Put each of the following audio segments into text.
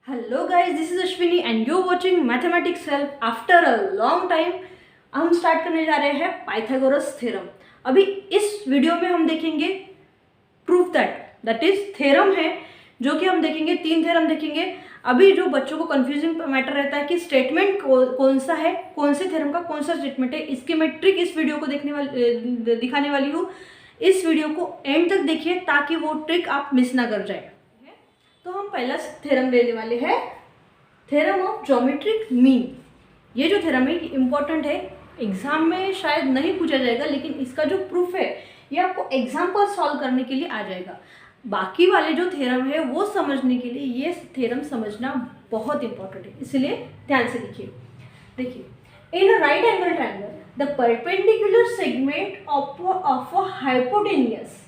Hello guys, this is Ashwini and you watching mathematics help after a long time. हम start करने जा रहे हैं पाइथागोरस थ्योरम। अभी इस वीडियो में हम देखेंगे प्रूफ दैट इज थ्योरम है, जो कि हम देखेंगे 3 थ्योरम देखेंगे। अभी जो बच्चों को कंफ्यूजिंग मैटर रहता है कि स्टेटमेंट कौन सा है, कौन से थ्योरम का कौन सा स्टेटमेंट है, इसकी मैं ट्रिक इस वीडियो को दिखाने वाली हूँ। इस वीडियो को एंड तक देखिए ताकि वो ट्रिक आप मिस ना कर जाए। तो हम पहला थ्योरम लेने वाले हैं, थ्योरम ऑफ ज्योमेट्रिक मीन। ये जो थ्योरम है इंपॉर्टेंट है, एग्जाम में शायद नहीं पूछा जाएगा, लेकिन इसका जो प्रूफ है ये आपको एग्जाम्पल सॉल्व करने के लिए आ जाएगा। बाकी वाले जो थ्योरम है वो समझने के लिए ये थ्योरम समझना बहुत इंपॉर्टेंट है, इसलिए ध्यान से देखिए। In a right angle triangle the perpendicular segment of a hypotenuse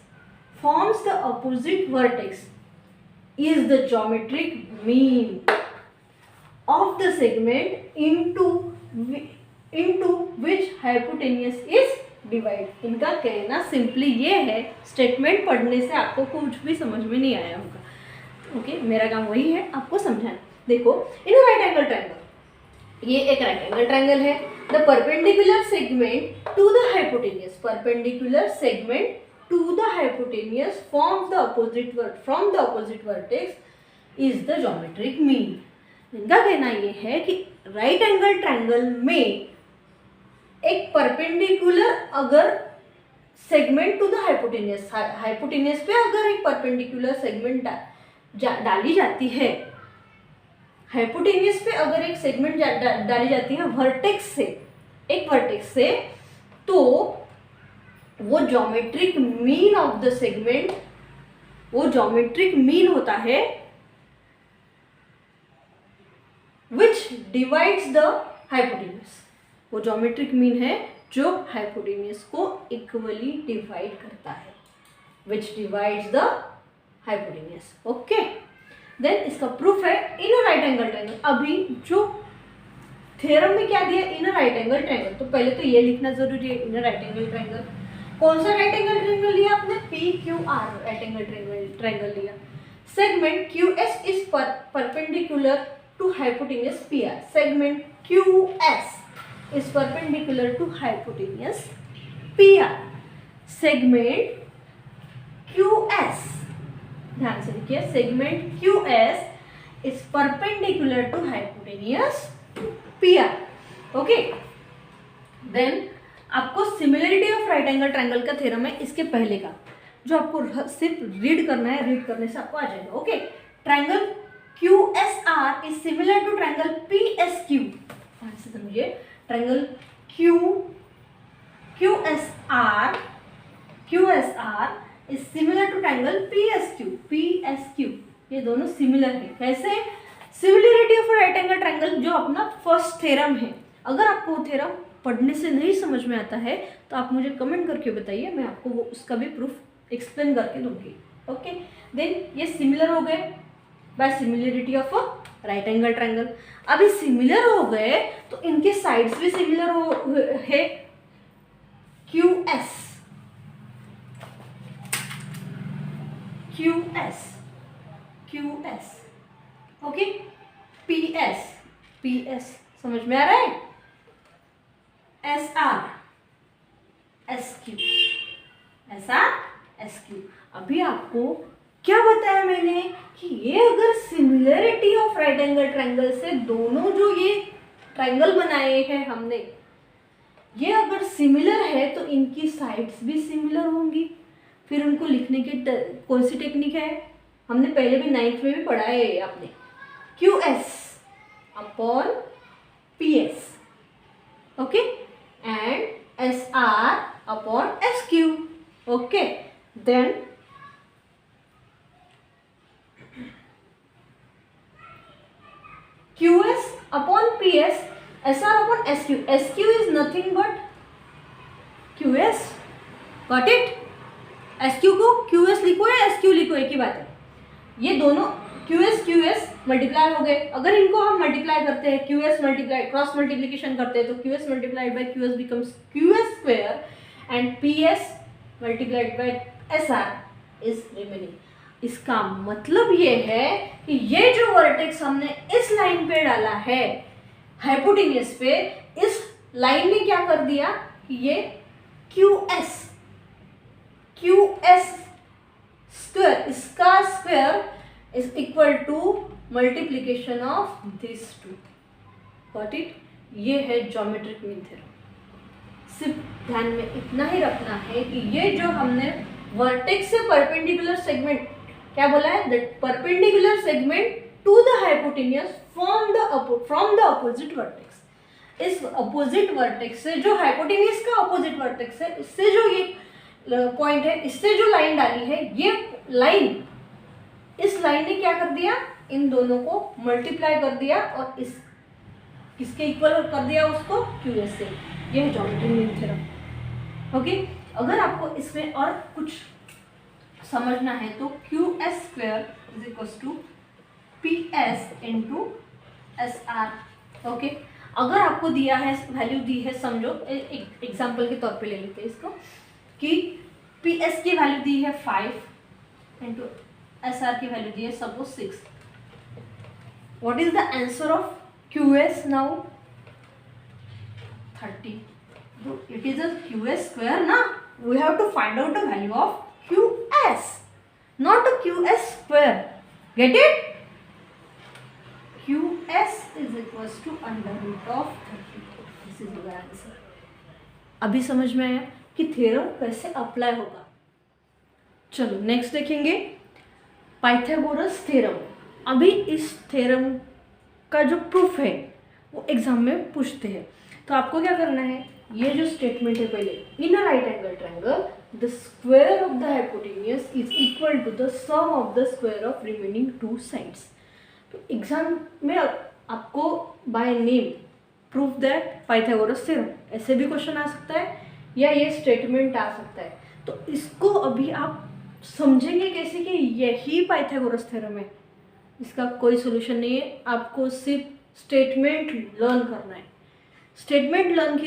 forms the opposite vertex is the geometric mean of the segment into which hypotenuse is divide। इनका कहना सिंपली ये है, स्टेटमेंट पढ़ने से आपको कुछ भी समझ में नहीं आया होगा। ओके, मेरा काम वही है आपको समझाना। देखो, इन राइट एंगल ट्रायंगल, ये एक राइट एंगल ट्रायंगल है। The perpendicular segment to the hypotenuse, perpendicular segment to the hypotenuse from the opposite vertex is the geometric mean। इनका कहना ये है कि राइट एंगल ट्रायंगल में एक परपेंडिकुलर अगर segment to the hypotenuse, hypotenuse पे अगर एक परपेंडिकुलर सेगमेंट डाली जाती है, हाइपोटेन्यूज पे अगर एक सेगमेंट डाली जाती है वर्टेक्स से, एक वर्टेक्स से, तो वो geometric mean of the segment, वो ज्योमेट्रिक मीन होता है विच डिवाइड्स द हाइपोटेन्यूज। वो ज्योमेट्रिक मीन है जो हाइपोटेन्यूज को इक्वली डिवाइड करता है, which divides the hypotenuse. Okay, then इसका प्रूफ है इन राइट एंगल ट्रायंगल। अभी जो थ्योरम में क्या दिया, इन राइट एंगल ट्रायंगल, तो पहले तो ये लिखना जरूरी है, इन राइट एंगल ट्रायंगल। कौन सा राइट एंगल ट्रायंगल लिया आपने? PQR राइट एंगल ट्रायंगल लिया। Segment QS is perpendicular to hypotenuse PR। Segment QS is perpendicular to hypotenuse PR। Segment QS, ध्यान से देखिए, segment QS is perpendicular to hypotenuse PR। Okay, then आपको similarity of right angle triangle का theorem है, इसके पहले का, जो आपको सिर्फ रीड करना है, रीड करने से आपको आ जाएगा। Okay, triangle QSR is similar to triangle PSQ। ऐसे समझिए, triangle QSR is similar to triangle PSQ। ये दोनों सिमिलर है। कैसे? Similarity of right angle triangle जो अपना फर्स्ट थ्योरम है। अगर आपको वो थ्योरम पढ़ने से नहीं समझ में आता है तो आप मुझे कमेंट करके बताइए, मैं आपको वो उसका भी प्रूफ एक्सप्लेन करके दूंगी। ओके, देन ये सिमिलर हो गए by similarity of right angle triangle. अभी सिमिलर हो गए तो इनके साइड्स भी सिमिलर है। QS ओके, PS समझ में आ रहा है? SR अभी आपको क्या बताया मैंने कि ये अगर similarity of right angle triangle से दोनों जो ये ट्रायंगल बनाए हैं हमने, ये अगर सिमिलर है तो इनकी साइड्स भी सिमिलर होंगी। फिर उनको लिखने की कौन सी टेक्निक है? हमने पहले भी 9th में भी पढ़ा है आपने, QS upon PS, okay, and SR upon SQ। okay, then QS upon PS, SR upon SQ। SQ is nothing but QS, got it? SQ को QS लिखो या SQ लिखो, एक ही बात है। ये दोनों QS मल्टीप्लाई हो गए। अगर इनको हम मल्टीप्लाई करते हैं, QS मल्टीप्लाई, क्रॉस मल्टीप्लिकेशन करते हैं, तो QS multiplied by QS becomes QS square and PS multiplied by SR is remaining. इसका मतलब ये है कि ये जो वर्टेक्स हमने इस लाइन पे डाला है हाइपोटेन्यूज पे, इस लाइन ने क्या कर दिया कि ये QS स्क्वायर, इसका square is equal to multiplication of this two. Got it? ये है ज्योमेट्रिक मीन थ्योरम। सिर्फ ध्यान में इतना ही रखना है कि ये जो हमने वर्टेक्स से परपेंडिकुलर सेगमेंट क्या बोला है, that perpendicular segment to the hypotenuse from the opposite vertex. इस अपोजिट वर्टेक्स से जो हाइपोटेन्यूज का अपोजिट वर्टेक्स है, इससे जो ये पॉइंट है, इससे जो लाइन डाली है, ये लाइन, इस लाइन ने क्या कर दिया, इन दोनों को मल्टीप्लाई कर दिया और इस किसके इक्वल कर दिया उसको, QS से। ये है ज्योमेट्रिक मीन थ्योरम। ओके, अगर आपको इसमें और कुछ समझना है तो QS square is equal to PS into SR। Okay, अगर आपको दिया है, वैल्यू दी है, समझो एक एग्जाम्पल के तौर पे ले लेते हैं इसको, कि PS की वैल्यू दी है 5 इंटू SR की वैल्यू दी है suppose 6। What is the answer of QS now? 30. So it is a QS square ना, we have to find out the value of QS, not a QS square. Get it? QS is equals to under root of 30. This is your answer. अभी समझ में आया कि theorem कैसे apply होगा। चलो next देखेंगे पाइथागोरस थ्योरम। अभी इस थ्योरम का जो प्रूफ है वो एग्जाम में पूछते हैं, तो आपको क्या करना है, ये जो स्टेटमेंट है पहले, in a right angle triangle the square of the hypotenuse is equal to the sum of the square of remaining two sides. तो एग्जाम में आपको by name proof that Pythagoras theorem, ऐसे भी क्वेश्चन आ सकता है या ये स्टेटमेंट आ सकता है। तो इसको अभी आप समझेंगे कैसे कि यही पाइथागोरस थ्योरम है, इसका कोई सोल्यूशन नहीं है। आपको सिर्फ स्टेटमेंट लर्न करना है। स्टेटमेंट लर्न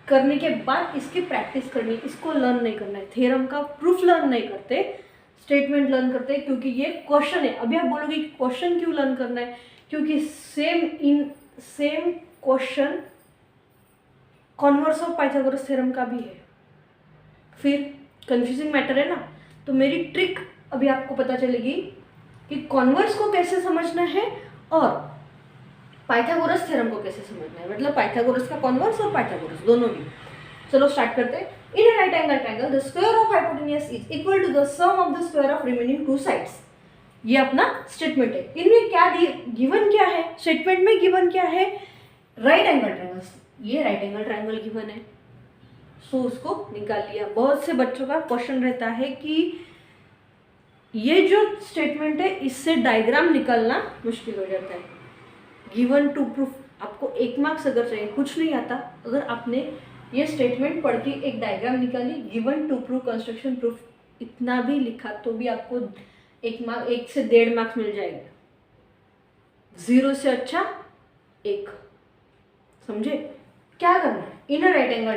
करने के बाद इसकी प्रैक्टिस करनी है, इसको लर्न नहीं करना है। थ्योरम का प्रूफ लर्न नहीं करते, स्टेटमेंट लर्न करते हैं, क्योंकि ये क्वेश्चन है। अभी आप बोलोगे कि क्वेश्चन क्यों लर्न करना है, क्योंकि same question converse of Pythagoras theorem का भी है। फिर कंफ्यूजिंग मैटर है ना, तो मेरी ट्रिक अभी आपको पता चलेगी कि कॉन्वर्स को कैसे समझना है और पाइथागोरस थ्योरम को कैसे समझना है, मतलब पाइथागोरस का कॉन्वर्स और पाइथागोरस दोनों भी। चलो स्टार्ट करते हैं। In a right angle triangle the square of hypotenuse is equal to the sum of the square of remaining two sides. ये अपना स्टेटमेंट है। इनमें क्या गिवन क्या है, स्टेटमेंट में गिवन क्या है, राइट एंगल ट्रायंगल। ये राइट एंगल ट्रायंगल गिवन है, सो उसको निकाल लिया। बहुत से बच्चों का क्वेश्चन रहता है कि ये जो स्टेटमेंट है इससे डायग्राम निकालना मुश्किल हो जाता है। गिवन टू प्रूफ, आपको 1 मार्क्स अगर चाहिए, कुछ नहीं आता, अगर आपने ये स्टेटमेंट पढ़ के एक डायग्राम निकाली, given to proof, construction proof, इतना भी लिखा तो भी आपको 1 से 1.5 मार्क्स मिल जाएगा। 0 से अच्छा 1। समझे? क्या करना है, in right angle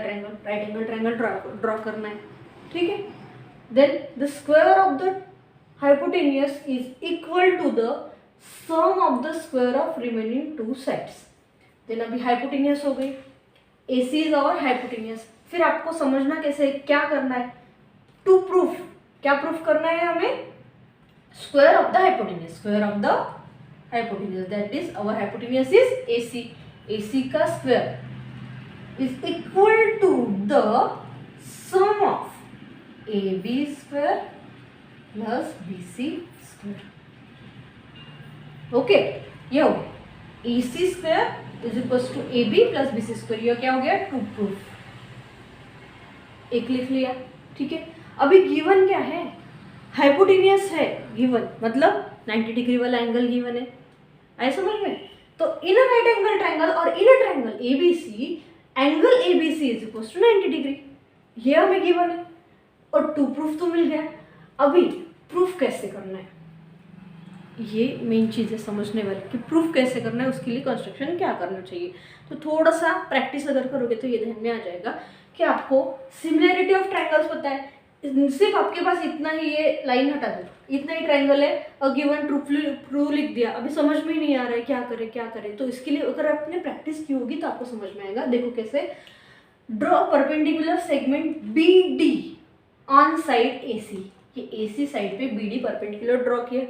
triangle draw करना है, ठीक है। Then the square of the hypotenuse is equal to the sum of the square of remaining two sides. Then अभी hypotenuse हो गई, AC is our hypotenuse। फिर आपको समझना कैसे, क्या करना है, टू प्रूफ, क्या प्रूफ करना है हमें, square of the hypotenuse, that is our hypotenuse is AC। AC का square is equal to the sum of AB square plus BC square. Okay, ये हो गया AC square is equal to AB plus BC square. ये क्या हो गया, to proof. एक लिख लिया, ठीक है। अभी गिवन क्या है, हाइपोटेन्यूज है गिवन, मतलब 90 डिग्री वाला एंगल गिवन है, आए समझ में। तो in a right angle triangle और in a triangle ABC, angle ABC is equal to 90 degree, ये हमें गिवन है और टू प्रूफ तो मिल गया। अभी प्रूफ कैसे करना है, ये मेन चीज़ है समझने वाली, कि प्रूफ कैसे करना है, उसके लिए कंस्ट्रक्शन क्या करना चाहिए। तो थोड़ा सा प्रैक्टिस अगर करोगे तो ये ध्यान में आ जाएगा कि आपको सिमिलैरिटी ऑफ ट्रायंगल्स पता है। सिर्फ आपके पास इतना ही, ये लाइन हटा दो, इतना ही ट्रायंगल है, अ गिवन ट्रू लिख दिया, अभी समझ में ही नहीं आ रहा है क्या करें। तो इसके लिए अगर आपने प्रैक्टिस की होगी तो आपको समझ में आएगा। देखो कैसे, draw perpendicular segment B D on side A C, ये ए सी साइड पे बी डी परपेंडिकुलर ड्रॉ किया।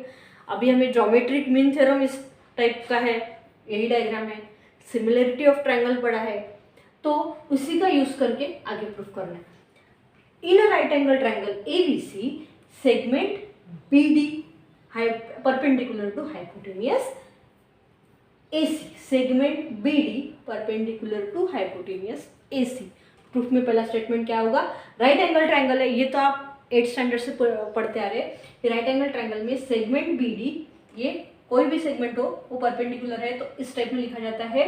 अभी हमें ज्योमेट्रिक मीन थ्योरम इस टाइप का है, यही डायग्राम है, सिमिलरिटी ऑफ ट्रायंगल पड़ा है, तो उसी का यूज करके आगे प्रूफ करना है। In a right angle triangle ABC, segment BD perpendicular to hypotenuse AC, segment BD perpendicular to hypotenuse AC। Proof में पहला स्टेटमेंट क्या होगा, राइट एंगल ट्रायंगल है, ये तो आप 8th स्टैंडर्ड से पढ़ते आ रहे हैं। राइट एंगल ट्रायंगल में सेगमेंट BD, ये कोई भी सेगमेंट हो वो परपेंडिकुलर है तो इस टाइप में लिखा जाता है।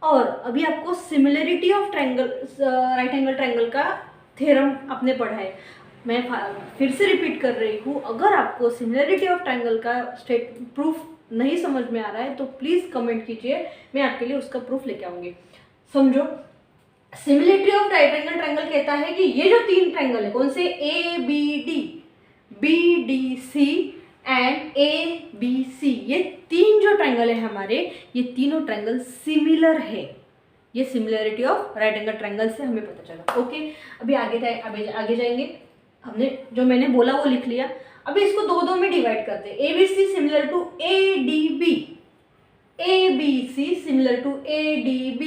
और अभी आपको similarity of triangle, right angle triangle का थ्योरम आपने पढ़ा है, मैं फिर से रिपीट कर रही हूँ। अगर आपको सिमिलरिटी ऑफ ट्रायंगल का प्रूफ नहीं समझ में आ रहा है तो प्लीज़ कमेंट कीजिए, मैं आपके लिए उसका प्रूफ लेके आऊँगी। समझो, similarity of right angle triangle कहता है कि ये जो तीन ट्रायंगल है, कौन से, ABD, BDC एंड ABC, ये तीन जो ट्रायंगल है हमारे, ये तीनों ट्रायंगल सिमिलर है। ये similarity of right angle triangle से हमें पता चला। ओके, अभी आगे जाएंगे। हमने जो मैंने बोला वो लिख लिया। अभी इसको दो में डिवाइड करते हैं। ABC similar to ADB, ABC similar to ADB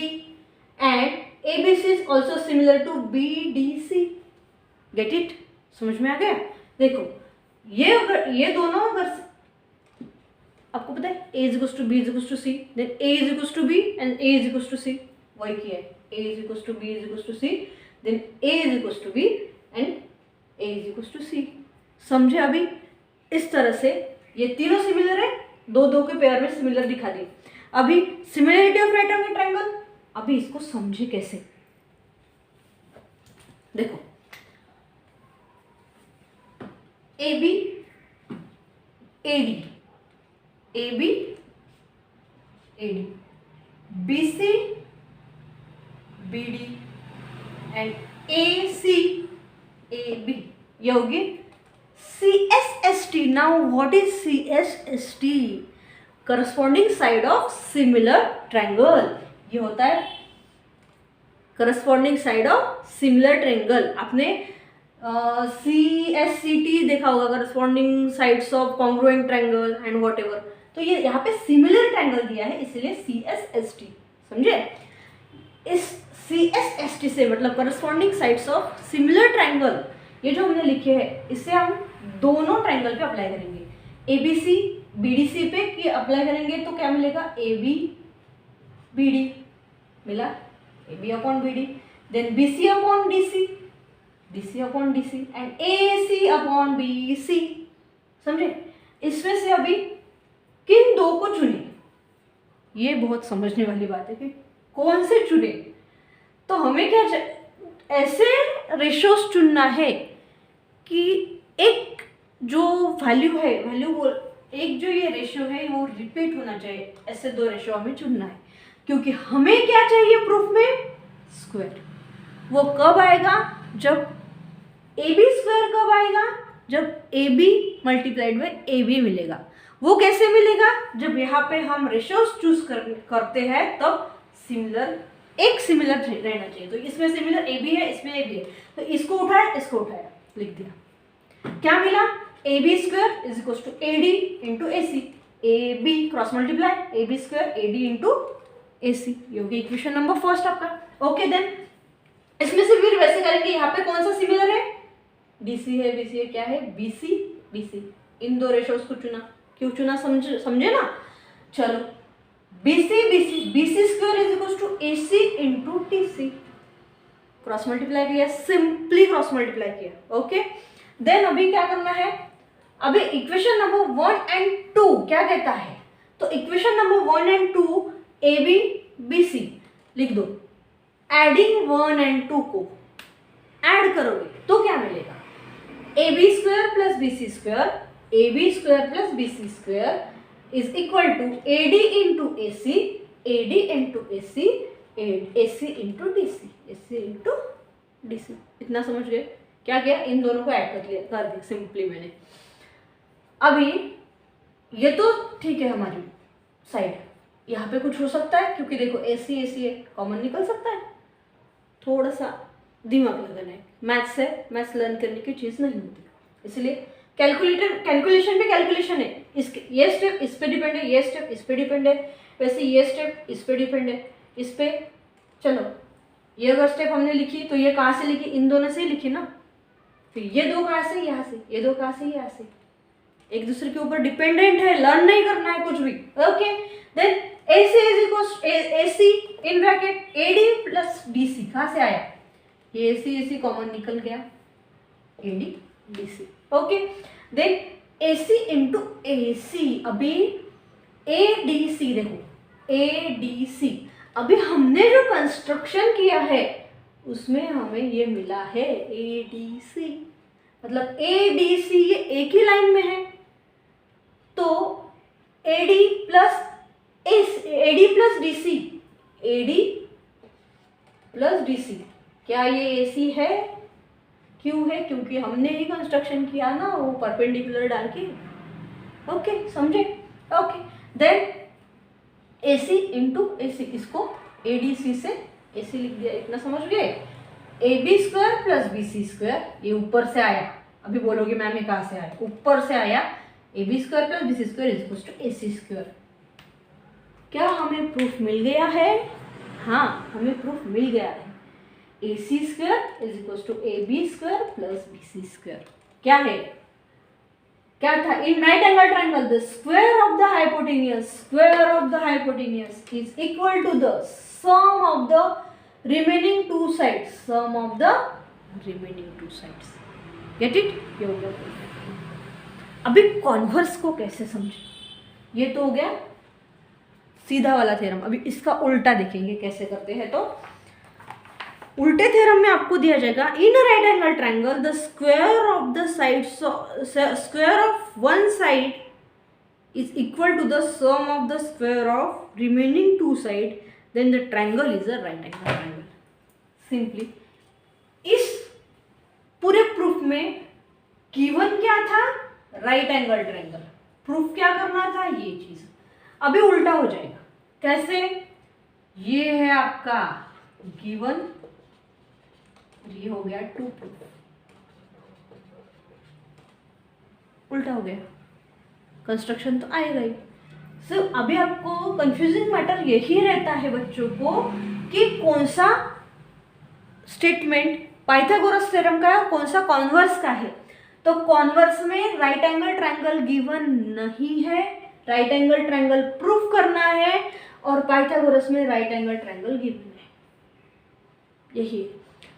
and ABC is also similar to BDC। Get it, समझ में आ गया। देखो ये दोनों अगर आपको पता है A is to B is to C, then A is to B and A is to C, वही किया है। A is to B is to C, then A is to B and A is to C। समझे? अभी इस तरह से ये तीनों सिमिलर है, दो के पेयर में सिमिलर दिखा दी। अभी similarity of right angle triangle, अभी इसको समझे कैसे, देखो AB AD, AB AD, BC BD and AC AB, ये होगी CSST। Now what is CSST? Corresponding side of similar triangle, ये होता है corresponding side of similar triangle. आपने CSCT देखा होगा, corresponding sides of congruent triangle and whatever. तो ये यहाँ पे सिमिलर ट्रायंगल दिया है, इसलिए CSST। समझे? इस CSST से मतलब corresponding sides of similar triangle, ये जो हमने लिखे हैं इससे हम दोनों ट्रायंगल पे अप्लाई करेंगे। ABC BDC पे कि अप्लाई करेंगे तो क्या मिलेगा, AB BD मिला, AB upon BD, then BC upon DC, BC upon DC and AC upon BC। समझे? इसमें से अभी किन दो को चुने, ये बहुत समझने वाली बात है कि कौन से चुने। तो हमें क्या ऐसे रेशियोज चुनना है कि एक जो वैल्यू है, एक जो ये रेशियो है वो रिपीट होना चाहिए। ऐसे दो रेशियो हमें चुनना है, क्योंकि हमें क्या चाहिए प्रूफ में, स्क्वायर। वो कब आएगा, जब AB स्क्वायर कब आएगा, जब AB मल्टीप्लाइड में AB मिलेगा। वो कैसे मिलेगा, जब यहाँ पे हम रेशियोज चूज करते हैं तब एक सिमिलर रहना चाहिए। तो इसमें सिमिलर AB है, इसमें AB है, तो इसको उठाया, लिख दिया। क्या मिला, AB square is equal to AD into AC, AB cross multiply AB square AD into AC, ये होगी इक्वेशन नंबर फर्स्ट आपका। ओके, देन इसमें से फिर वैसे करेंगे, यहाँ पे कौन सा सिमिलर है, DC है, BC है, क्या है, BC। इन दो रेशियोज को चुना, क्यों चुना समझे ना। चलो, BC square is equal to AC into DC, cross multiply किया, सिंपली क्रॉस मल्टीप्लाई किया। ओके, देन अभी क्या करना है, अभी इक्वेशन नंबर 1 एंड 2 क्या कहता है, तो equation number 1 and 2 AB BC लिख दो। एडिंग 1 एंड 2 को ऐड करोगे तो क्या मिलेगा, AB square plus BC square, AB square plus BC square is equal to AD into AC, AD into AC, AC into DC, AC into DC। इतना समझ गए? क्या किया, इन दोनों को ऐड कर दिया सिंपली मैंने। अभी ये तो ठीक है हमारी साइड, यहाँ पे कुछ हो सकता है क्योंकि देखो AC है, कॉमन निकल सकता है। थोड़ा सा दिमाग लगाना है, मैथ्स है, मैथ्स लर्न करने की चीज़ नहीं होती, इसलिए कैलकुलेशन पे कैलकुलेशन है। इसके ये स्टेप इस पे डिपेंड है, ये स्टेप इस पे डिपेंड है, वैसे ये स्टेप इस पे डिपेंड है, इस पे। चलो ये अगर स्टेप हमने लिखी तो ये कहाँ से लिखी, इन दोनों से ही लिखी ना। फिर ये दो कहाँ से, यहाँ से, ये दो कहाँ से, यहाँ से, एक दूसरे के ऊपर डिपेंडेंट है, लर्न नहीं करना है कुछ भी। Okay, then AC is equals AC in bracket AD plus DC कहाँ से आया, ये AC कॉमन निकल गया, AD DC। Okay, then AC into AC, अभी ADC देखो ADC, अभी हमने जो कंस्ट्रक्शन किया है उसमें हमें ये मिला है ADC, मतलब ADC ये एक ही लाइन में है, तो AD plus DC, AD plus DC, क्या ये AC है? क्यों है? क्योंकि हमने ही कंस्ट्रक्शन किया ना वो परपेंडिकुलर डाल के। ओके, समझे? Okay, then AC into AC, इसको ADC से AC लिख दिया, इतना समझ गए। AB square plus BC square, ये ऊपर से आया, अभी बोलोगे मैम ये कहाँ से आया, ऊपर से आया। AB square plus BC square is equals to AC square. क्या हमें प्रूफ मिल गया है? हाँ, हमें प्रूफ मिल गया है। AC square is equals to AB square plus BC square. क्या है? क्या था? In right angle triangle the square of the hypotenuse is equal to the sum of the remaining two sides, get it? ये हो गया। अभी converse को कैसे समझे, ये तो हो गया सीधा वाला थ्योरम। अभी इसका उल्टा देखेंगे कैसे करते हैं। तो उल्टे थ्योरम में आपको दिया जाएगा in right angle triangle the square of the sides, square of one side is equal to the sum of the square of remaining two side, then the triangle is a right angle triangle. Simply इस पूरे proof में given क्या था? Right angle triangle. Proof क्या करना था? ये चीज। अभी उल्टा हो जाएगा। कैसे? ये है आपका गिवन, ये हो गया टू प्रूफ, उल्टा हो गया, कंस्ट्रक्शन तो आएगा ही। सो अभी आपको कंफ्यूजिंग मैटर यही रहता है बच्चों को कि कौन सा स्टेटमेंट पाइथागोरस थ्योरम का है और कौन सा कॉन्वर्स का है। तो कॉन्वर्स में राइट एंगल ट्राइंगल गिवन नहीं है, राइट एंगल ट्राइंगल प्रूफ करना है, और पाइथागोरस में राइट एंगल ट्राइंगल गिवन है, यही है।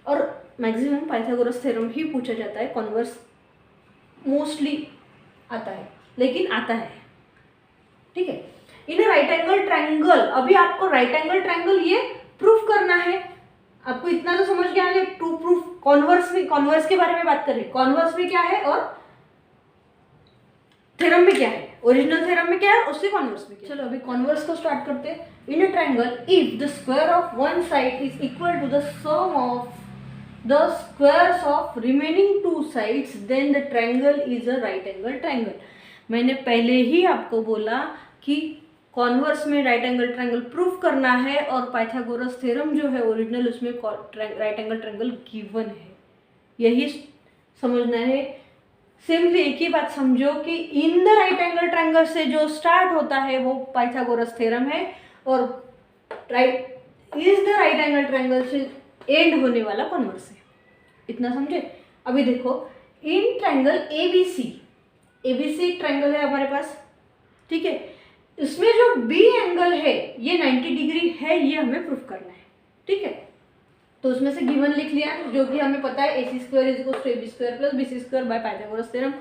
और मैक्सिमम पाइथागोरस थ्योरम ही पूछा जाता है, कॉन्वर्स मोस्टली आता है, लेकिन आता है, ठीक है। इन राइट एंगल ट्राइंगल, अभी आपको राइट एंगल ट्राइंगल ये प्रूफ करना है। आपको इतना तो समझ गया है, टू प्रूफ कॉन्वर्स में, कॉन्वर्स के बारे में बात कर रहे हैं, कॉन्वर्स में क्या है और थ्योरम में क्या है, ओरिजिनल थ्योरम में क्या है, उससे कॉन्वर्स में क्या है। चलो अभी कॉन्वर्स को स्टार्ट करते हैं। In a triangle if the square of one side is equal to the sum of the squares of remaining two sides, then the triangle is a right angle triangle. मैंने पहले ही आपको बोला कि converse में right angle triangle proof करना है, और Pythagoras theorem जो है ओरिजिनल, उसमें राइट एंगल ट्राइंगल गिवन है, यही समझना है। सिंपली एक ही बात समझो कि in the right angle triangle से जो स्टार्ट होता है वो पाइथागोरस थ्योरम है, और right is the right angle triangle से एंड होने वाला कॉन्वर्स है। इतना समझे? अभी देखो इन ट्राइंगल ABC ट्राइंगल है हमारे पास, ठीक है। इसमें जो बी एंगल है ये 90 डिग्री है, ये हमें प्रूफ करना है, ठीक है। तो उसमें से गिवन लिख लिया, जो कि हमें पता है AC square is equal to AB square plus BC square by Pythagoras theorem.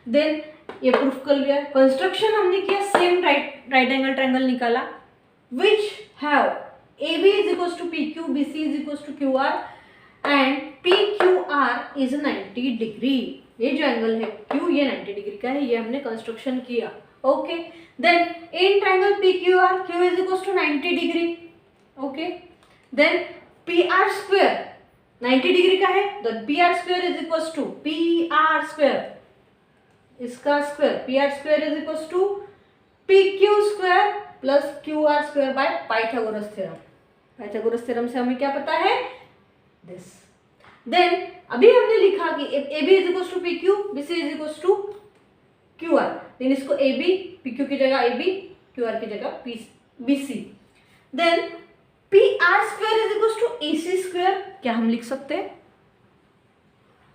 Then ये प्रूफ कर लिया। कंस्ट्रक्शन हमने किया, सेम राइट एंगल ट्राइंगल निकाला, which have AB is equal to PQ, BC is equal to QR and PQR is 90 degree. ये जो angle है Q, ये 90 डिग्री का है, ये हमने कंस्ट्रक्शन किया, okay. Then in triangle PQR, Q is equal to 90 degree, okay. Then PR square 90 degree का है, then PR square is equal to PR square इसका square P R square is equal to P Q square plus Q R square by Pythagoras theorem. Pythagoras theorem से हमें क्या पता है, this. Then अभी हमने लिखा कि A B is equal to P Q, B C is equal to Q R. Then इसको ए बी, पी क्यू की जगह ए बी, क्यू आर की जगह B C. Then P R square is equal to A C square, क्या हम लिख सकते हैं,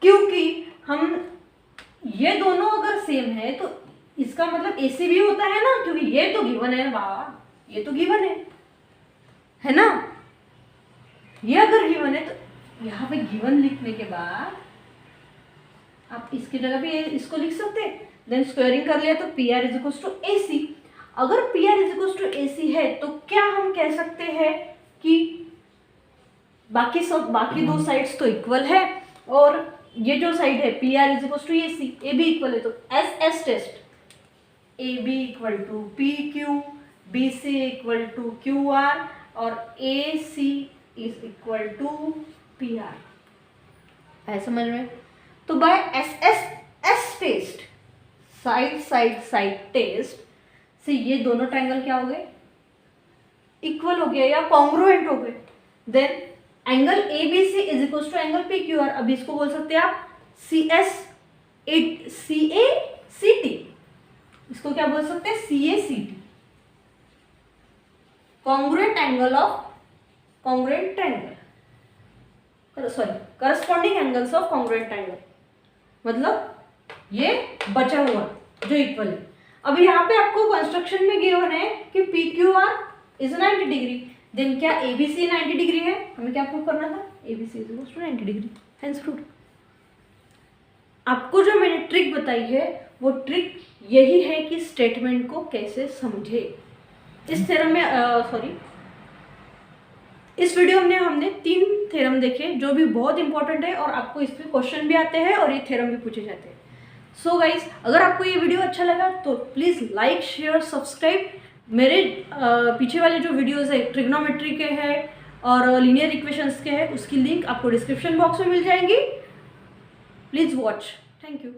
क्योंकि हम ये दोनों अगर सेम है तो इसका मतलब ए सी भी होता है ना, क्योंकि ये तो गिवन है बाबा, ये तो गिवन है ना। ये अगर गिवन है तो यहाँ पे गिवन लिखने के बाद आप इसकी जगह भी इसको लिख सकते हैं। देन स्क्वायरिंग कर लिया तो P R is equal to A C. अगर P R is equal to A C है तो क्या हम कह सकते हैं कि बाकी दो साइड्स तो इक्वल है, और ये जो साइड है P R is equal to A C, A B equal है तो S S test, A B equal to P Q, B C equal to Q R और A C is equal to P R. है समझ में? तो by S S S test, side side side test से ये दोनों triangle क्या हो गए, इक्वल हो गया या कॉन्ग्रुएंट हो गए। Then angle A B C is equal to angle P Q R. अब इसको बोल सकते हैं आप C S C A C T, इसको क्या बोल सकते हैं, C A C T, congruent angle of congruent triangle, sorry corresponding angles of congruent triangle, मतलब ये बचा हुआ जो इक्वल है। अब यहाँ पे आपको कंस्ट्रक्शन में गिवन है कि P Q R is 90 degree. Then क्या ए बी सी 90 डिग्री है, हमें क्या प्रूव करना था, A B C is equal to 90 degree, hence proved. आपको जो मैंने ट्रिक बताई है वो ट्रिक यही है कि स्टेटमेंट को कैसे समझे। इस थ्योरम में इस वीडियो में हमने 3 थ्योरम देखे जो भी बहुत इंपॉर्टेंट है और आपको इस पे क्वेश्चन भी आते हैं और ये थ्योरम भी पूछे जाते हैं। सो गाइज, अगर आपको ये वीडियो अच्छा लगा तो प्लीज़ लाइक शेयर सब्सक्राइब। मेरे पीछे वाले जो वीडियोस है ट्रिग्नोमेट्री के हैं और लीनियर इक्वेशंस के हैं, उसकी लिंक आपको डिस्क्रिप्शन बॉक्स में मिल जाएंगी। Please watch. Thank you.